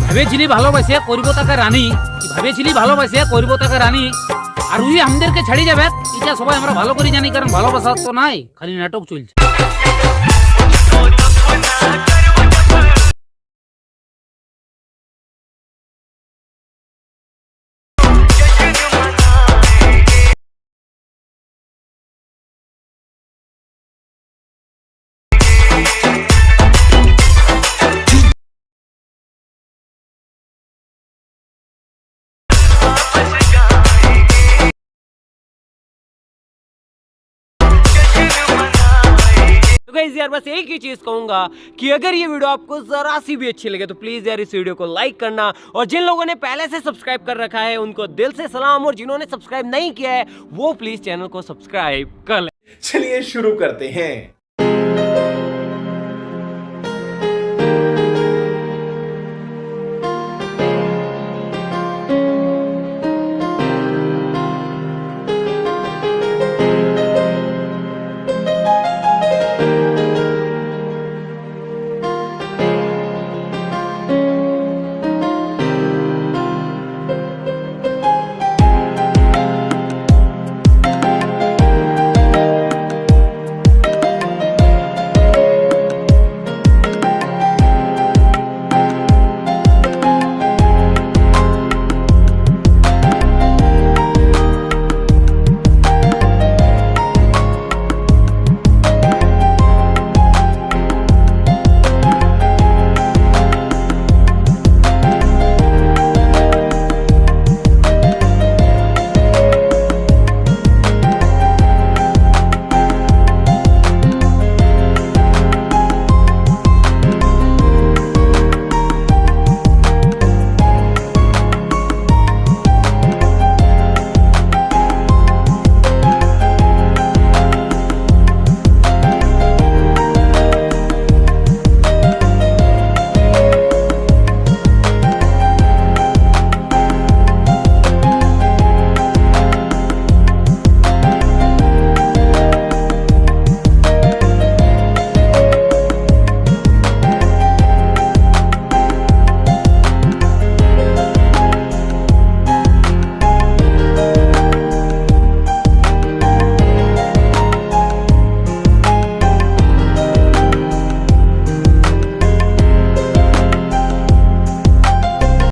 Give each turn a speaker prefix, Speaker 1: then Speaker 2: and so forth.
Speaker 1: ভেবেছিলি ভালোবাসে করব তাকে রানী, ভেবেছিলি ভালোবাসে করব তাকে রানী, আর ওই আমাদেরকে ছাড়ি যাবে, এটা সবাই আমরা ভালো করে জানি, কারণ ভালোবাসা তো নাই, খালি নাটক চলছে।
Speaker 2: तो गाइस यार बस एक ही चीज कहूंगा कि अगर ये वीडियो आपको जरा सी भी अच्छी लगे तो प्लीज यार इस वीडियो को लाइक करना, और जिन लोगों ने पहले से सब्सक्राइब कर रखा है उनको दिल से सलाम, और जिन्होंने सब्सक्राइब नहीं किया है वो प्लीज चैनल को सब्सक्राइब कर ले।
Speaker 3: चलिए शुरू करते हैं।